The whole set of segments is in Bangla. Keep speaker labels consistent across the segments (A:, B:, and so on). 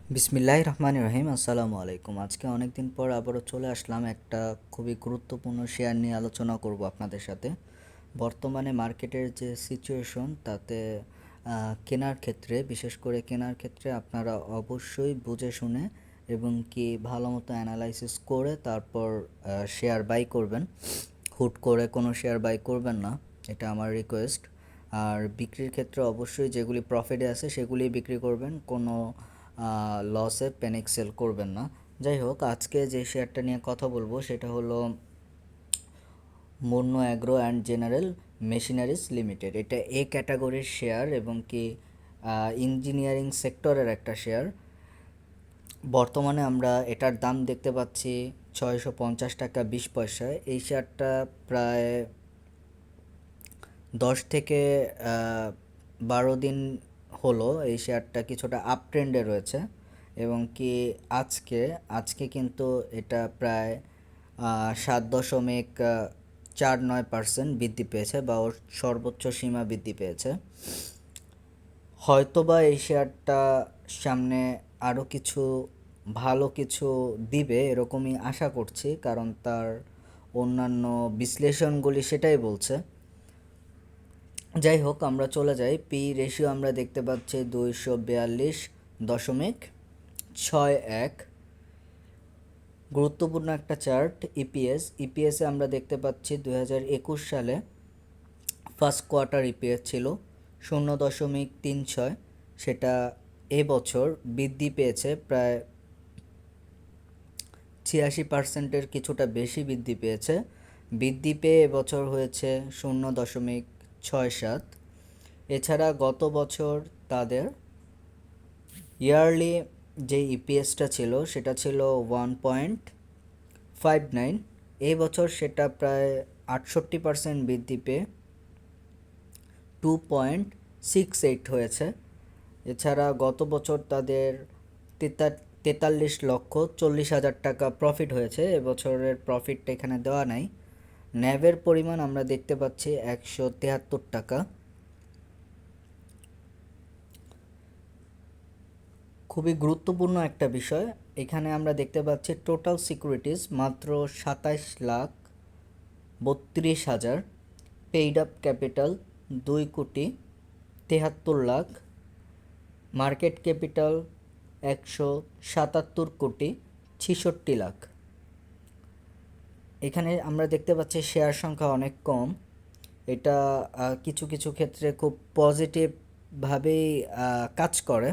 A: বিসমিল্লাহির রহমানির রহিম। আসসালামু আলাইকুম। আজকে অনেক দিন পর আবারও চলে আসলাম একটা খুবই গুরুত্বপূর্ণ শেয়ার নিয়ে আলোচনা করব আপনাদের সাথে। বর্তমানে মার্কেটের যে সিচুয়েশন তাতে কেনার ক্ষেত্রে, বিশেষ করে কেনার ক্ষেত্রে আপনারা অবশ্যই বুঝে শুনে এবং কি ভালো মতো অ্যানালাইসিস করে তারপর শেয়ার বাই করবেন। হুট করে কোনো শেয়ার বাই করবেন না, এটা আমার রিকোয়েস্ট। আর বিক্রির ক্ষেত্রে অবশ্যই যেগুলি প্রফিটে আছে সেগুলি বিক্রি করবেন, কোনো লসে প্যানিক সেল করবেন না। যাই হোক, আজকে যে শেয়ারটা নিয়ে কথা বলবো সেটা হলো Munno Agro and General Machineries Limited. এটা এ ক্যাটাগরির শেয়ার এবং কি ইঞ্জিনিয়ারিং সেক্টরের একটা শেয়ার। বর্তমানে আমরা এটার দাম দেখতে পাচ্ছি 650 টাকা 20 পয়সায়। এই শেয়ারটা প্রায় 10 থেকে 12 দিন হলো এই শেয়ারটা কিছুটা আপ ট্রেন্ডে রয়েছে এবং কি আজকে কিন্তু এটা প্রায় 7.49% বৃদ্ধি পেয়েছে বা ওর সর্বোচ্চ সীমা বৃদ্ধি পেয়েছে। হয়তোবা এই শেয়ারটা সামনে আরও কিছু ভালো কিছু দিবে এরকমই আশা করছি, কারণ তার অন্যান্য বিশ্লেষণগুলি সেটাই বলছে। যাই হোক, আমরা চলে যাই। পি রেশিও আমরা দেখতে পাচ্ছি 242.61। গুরুত্বপূর্ণ একটা চার্ট। ইপিএসে আমরা দেখতে পাচ্ছি 2021 সালে ফার্স্ট কোয়ার্টার ইপিএস ছিল 0.36, সেটা এবছর বৃদ্ধি পেয়েছে প্রায় 86%, কিছুটা বেশি বৃদ্ধি পেয়েছে। বৃদ্ধি পেয়ে এবছর হয়েছে 0.67। এছাড়া গত বছর তাদের ইয়ারলি যে ইপিএসটা ছিল সেটা ছিল 1.59। এই বছর সেটা প্রায় 68% বৃদ্ধি পেয়ে 2.68 হয়েছে। এছাড়া গত বছর তাদের 43,40,00,000 টাকা প্রফিট হয়েছে। এবছরের প্রফিটটা এখানে দেওয়া নাই। ন্যাভের পরিমাণ আমরা দেখতে পাচ্ছি 173 টাকা। খুবই গুরুত্বপূর্ণ একটা বিষয়, এখানে আমরা দেখতে পাচ্ছি টোটাল সিকিউরিটিজ মাত্র 27,32,000, paid up capital 2,73,00,000, market capital 177,66,00,000। এখানে আমরা দেখতে পাচ্ছি শেয়ার সংখ্যা অনেক কম। এটা কিছু কিছু ক্ষেত্রে খুব পজিটিভভাবেই কাজ করে।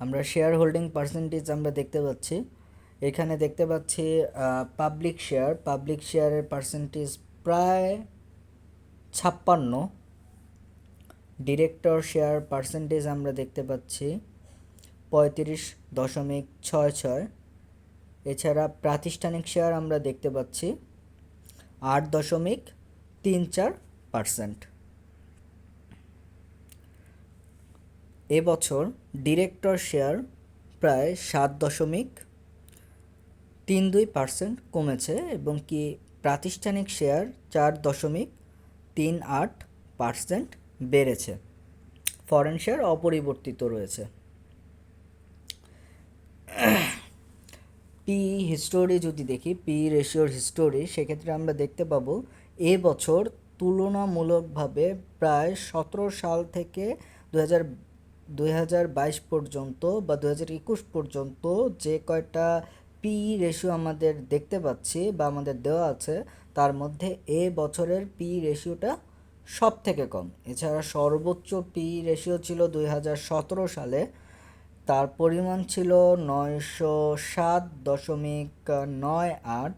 A: আমরা শেয়ার হোল্ডিং পার্সেন্টেজ আমরা দেখতে পাচ্ছি, এখানে দেখতে পাচ্ছি পাবলিক শেয়ারের পার্সেন্টেজ প্রায় 56। ডিরেক্টর শেয়ার পার্সেন্টেজ আমরা দেখতে পাচ্ছি 35.66। এছাড়া প্রাতিষ্ঠানিক শেয়ার আমরা দেখতে পাচ্ছি 8.34%। এবছর ডিরেক্টর শেয়ার প্রায় 7.32% কমেছে এবং কি প্রাতিষ্ঠানিক শেয়ার 4.38% বেড়েছে। ফরেন শেয়ার অপরিবর্তিত রয়েছে। পি হিস্টোরি যদি দেখি, পি রেশিওর হিস্টোরি, সেক্ষেত্রে আমরা দেখতে পাবো এবছর তুলনামূলকভাবে প্রায় 17 সাল থেকে 2022 পর্যন্ত বা 2021 পর্যন্ত যে কয়টা পি রেশিও আমাদের দেখতে পাচ্ছি বা আমাদের দেওয়া আছে তার মধ্যে এ বছরের পি রেশিওটা সব থেকে কম। এছাড়া সর্বোচ্চ পি রেশিও ছিল 2017 সালে, তার পরিমাণ ছিল 907.98।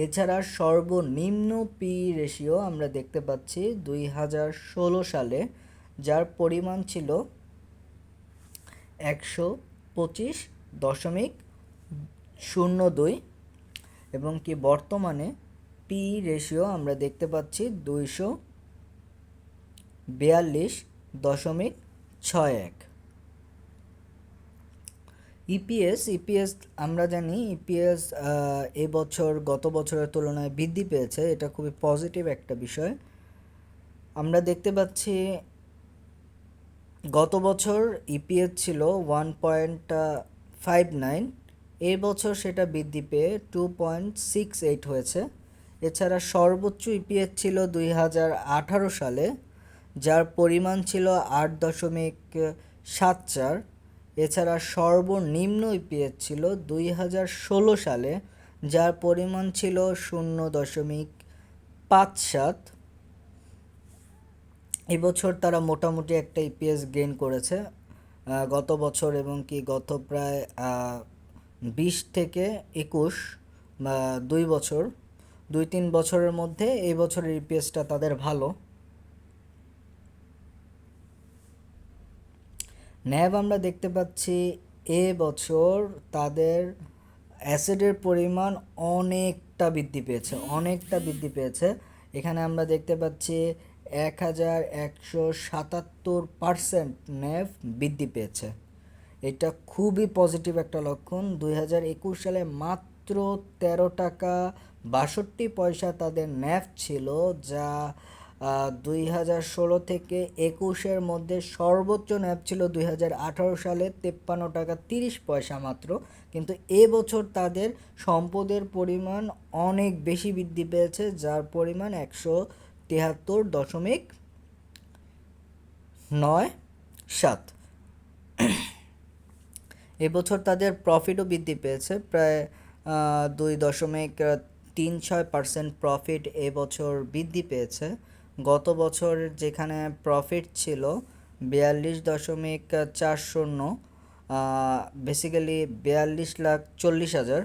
A: এছাড়া সর্বনিম্ন পি রেশিও আমরা দেখতে পাচ্ছি 2016 সালে, যার পরিমাণ ছিল 125.02 এবং কি বর্তমানে পি রেশিও আমরা দেখতে পাচ্ছি 242.61। ইপিএস আমরা জানি ইপিএস এবছর গত বছরের তুলনায় বৃদ্ধি পেয়েছে, এটা খুবই পজিটিভ একটা বিষয়। আমরা দেখতে পাচ্ছি গত বছর ইপিএস ছিল 1.59, এই বছর সেটা বৃদ্ধি পেয়ে 2.68 হয়েছে। এছাড়া সর্বোচ্চ ইপিএস ছিল 2018 সালে, যার পরিমাণ ছিল 8.74। এছাড়া সর্বনিম্ন ইপিএস ছিল 2016 সালে, যার পরিমাণ ছিল 0.57। এবছর তারা মোটামুটি একটা ইপিএস গেইন করেছে গত বছর, এবং কি গত প্রায় 20 থেকে 21 বা 2 বছর, 2-3 বছরের মধ্যে এই বছরের ইপিএসটা তাদের ভালো। ন্যাব আমরা দেখতে পাচ্ছি এ বছর তাদের অ্যাসেটের পরিমাণ অনেকটা বৃদ্ধি পেয়েছে। এখানে আমরা দেখতে পাচ্ছি 1177% ন্যাব বৃদ্ধি পেয়েছে। এটা খুবই পজিটিভ একটা লক্ষণ। 2021 সালে মাত্র 13 টাকা 62 পয়সা তাদের ন্যাব ছিল, যা 2016 থেকে 21-এর মধ্যে সর্বোচ্চ ন্যাব ছিল 2018 সালে 53 টাকা 30 পয়সা মাত্র। কিন্তু এবছর তাদের সম্পদের পরিমাণ অনেক বেশি বৃদ্ধি পেয়েছে, যার পরিমাণ 173.97। এবছর তাদের প্রফিটও বৃদ্ধি পেয়েছে, প্রায় 2.36% প্রফিট এবছর বৃদ্ধি পেয়েছে। গত বছর যেখানে প্রফিট ছিল 42.40, বেসিক্যালি 42,40,000।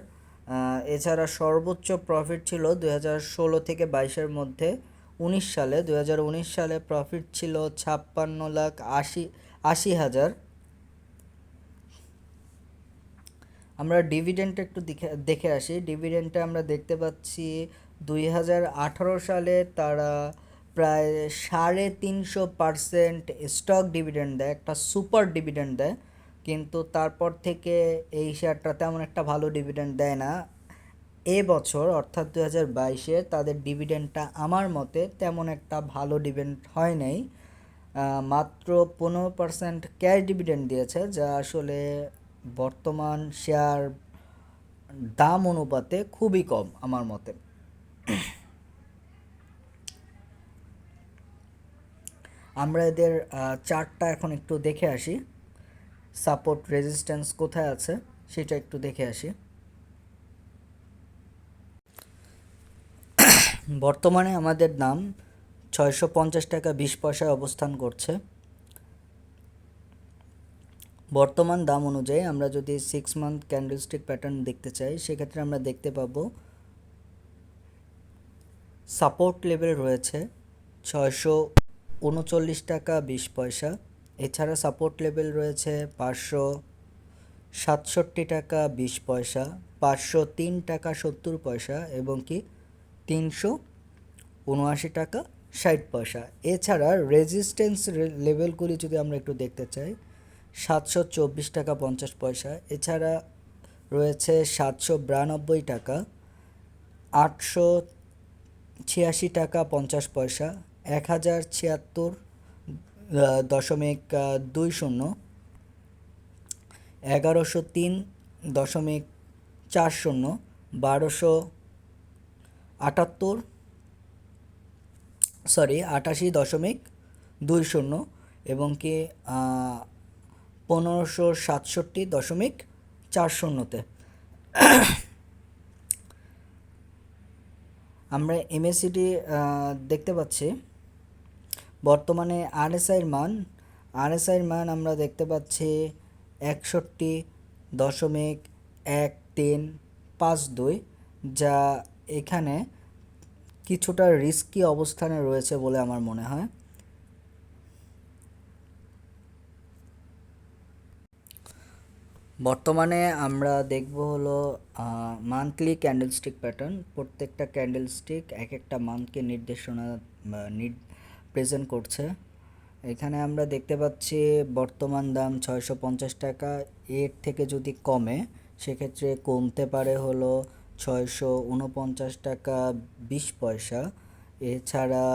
A: এছাড়া সর্বোচ্চ প্রফিট ছিল 2016 থেকে 22-এর মধ্যে। 2019 সালে প্রফিট ছিল 56,80,000। আমরা ডিভিডেন্ডটা একটু দেখে আসি। ডিভিডেন্ডটা আমরা দেখতে পাচ্ছি 2018 সালে তারা প্রায় 350% স্টক ডিভিডেন্ড দেয়, একটা সুপার ডিভিডেন্ড দেয়। কিন্তু তারপর থেকে এই শেয়ারটা তেমন একটা ভালো ডিভিডেন্ড দেয় না। বছর অর্থাৎ 2022-এ তাদের ডিভিডেন্ডটা আমার মতে তেমন একটা ভালো ডিভিডেন্ড হয় নাই। মাত্র 15% ক্যাশ ডিভিডেন্ড দিয়েছে, যা আসলে বর্তমান শেয়ার দাম অনুপাতে খুবই কম আমার মতে। আমরা এদের চার্টটা এখন একটু দেখে আসি, সাপোর্ট রেজিস্ট্যান্স কোথায় আছে সেটা একটু দেখে আসি। বর্তমানে আমাদের দাম 650 টাকা 20 পয়সায় অবস্থান করছে। বর্তমান দাম অনুযায়ী আমরা যদি 6 মান্থ ক্যান্ডেলস্টিক প্যাটার্ন দেখতে চাই, সেক্ষেত্রে আমরা দেখতে পাবো সাপোর্ট লেভেল রয়েছে 639 টাকা 20 পয়সা। এছাড়া সাপোর্ট লেভেল রয়েছে 567 টাকা 20 পয়সা, 503 টাকা 70 পয়সা, এবং কি 379 টাকা 60 পয়সা। এছাড়া রেজিস্ট্যান্স লেভেলগুলি যদি আমরা একটু দেখতে চাই, 724 টাকা 50 পয়সা। এছাড়া রয়েছে 792 টাকা, 886 টাকা 50 পয়সা, 1076.20, 1103.40, 88.20, এবং কি 1567.40-তে। আমরা এমএসিডি দেখতে পাচ্ছি বর্তমানে আরএসআইয়ের মান আমরা দেখতে পাচ্ছি 61.1352, যা এখানে কিছুটা রিস্কি অবস্থানে রয়েছে বলে আমার মনে হয়। বর্তমানে আমরা দেখব হলো মান্থলি ক্যান্ডেলস্টিক প্যাটার্ন। প্রত্যেকটা ক্যান্ডেলস্টিক এক একটা মান্থকে নির্দেশনা প্রেজেন্ট করছে। এখানে আমরা দেখতে পাচ্ছি বর্তমান দাম 650 টাকা। এর থেকে যদি কমে, সেক্ষেত্রে কমতে পারে হলো 649 টাকা 20 পয়সা। এছাড়া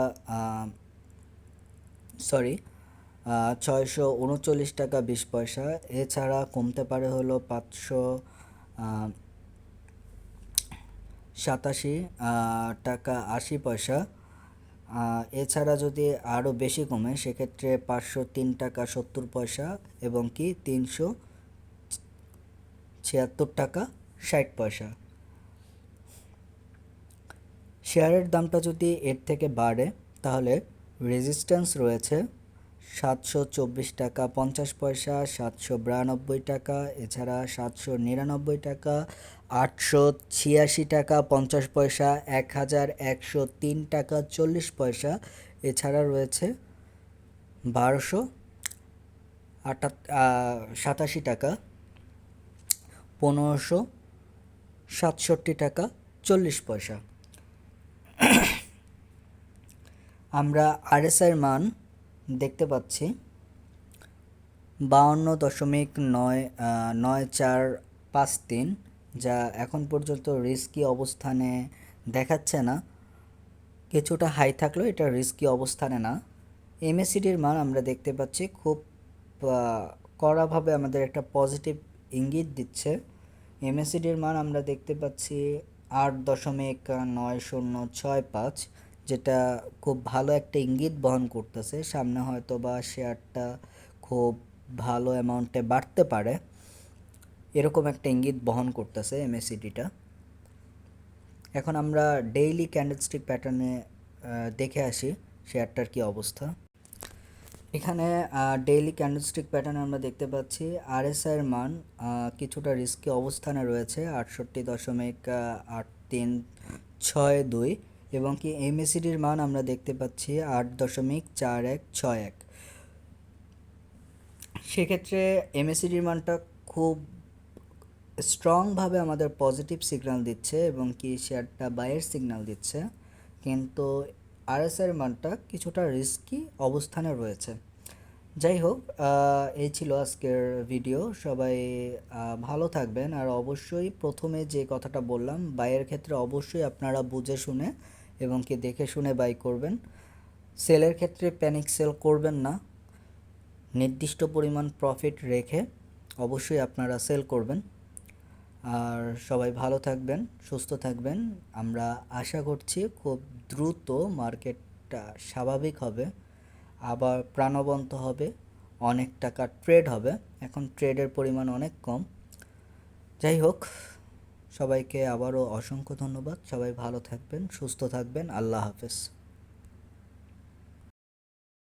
A: 639 টাকা 20 পয়সা। এছাড়া কমতে পারে হলো 587 টাকা 80 পয়সা। এছাড়া যদি আরও বেশি কমে সেক্ষেত্রে 503 টাকা 70 পয়সা এবং কি 376 টাকা 60 পয়সা। শেয়ারের দামটা যদি এর থেকে বাড়ে তাহলে রেজিস্ট্যান্স রয়েছে 724 টাকা 50 পয়সা, 792 টাকা, এছাড়া 799 টাকা, 886 টাকা 50 পয়সা, 1103 টাকা 40 পয়সা। এছাড়া রয়েছে 1287 টাকা, 1567 টাকা 40 পয়সা। আমরা আরএসআইয়ের মান দেখতে পাচ্ছি 52.9453, যা এখন পর্যন্ত রিস্কি অবস্থানে দেখাচ্ছে না। কিছুটা হাই থাকলেও এটা রিস্কি অবস্থানে না। এমএসিডির মান আমরা দেখতে পাচ্ছি খুব কড়াভাবে আমাদের একটা পজিটিভ ইঙ্গিত দিচ্ছে। এমএসিডির মান আমরা দেখতে পাচ্ছি 8.9065, যেটা খুব ভালো একটা ইঙ্গিত বহন করতেছে। সামনে হয়তো বা শেয়ারটা খুব ভালো অ্যামাউন্টে বাড়তে পারে, এরকম একটা ইঙ্গিত বহন করতেছে এমএসিডিটা। এখন আমরা ডেইলি ক্যান্ডেলস্টিক প্যাটার্নে দেখে আসি শেয়ারটার কি অবস্থা। এখানে ডেইলি ক্যান্ডেলস্টিক প্যাটার্নে আমরা দেখতে পাচ্ছি আরএসআইয়ের মান কিছুটা রিস্কি অবস্থানে রয়েছে 68.8362, এবং কি এমএসিডির মান আমরা দেখতে পাচ্ছি 8.4161। সেক্ষেত্রে এমএসিডির মানটা খুব স্ট্রংভাবে আমাদের পজিটিভ সিগন্যাল দিচ্ছে এবং কি শেয়ারটা বাইয়ের সিগন্যাল দিচ্ছে, কিন্তু আরএসআইয়ের মানটা কিছুটা রিস্কি অবস্থানে রয়েছে। যাই হোক, এই ছিল আজকের ভিডিও। সবাই ভালো থাকবেন। আর অবশ্যই প্রথমে যে কথাটা বললাম, বাইয়ের ক্ষেত্রে অবশ্যই আপনারা বুঝে শুনে এবং কি দেখে শুনে বাই করবেন। সেলের ক্ষেত্রে প্যানিক সেল করবেন না, নির্দিষ্ট পরিমাণ প্রফিট রেখে অবশ্যই আপনারা সেল করবেন। আর সবাই ভালো থাকবেন, সুস্থ থাকবেন। আমরা আশা করছি খুব দ্রুত মার্কেটটা স্বাভাবিক হবে, আবার প্রাণবন্ত হবে, অনেক টাকা ট্রেড হবে। এখন ট্রেডের পরিমাণ অনেক কম। যাই হোক, সবাইকে আবারও অসংখ্য ধন্যবাদ। সবাই ভালো থাকবেন, সুস্থ থাকবেন। আল্লাহ হাফেজ।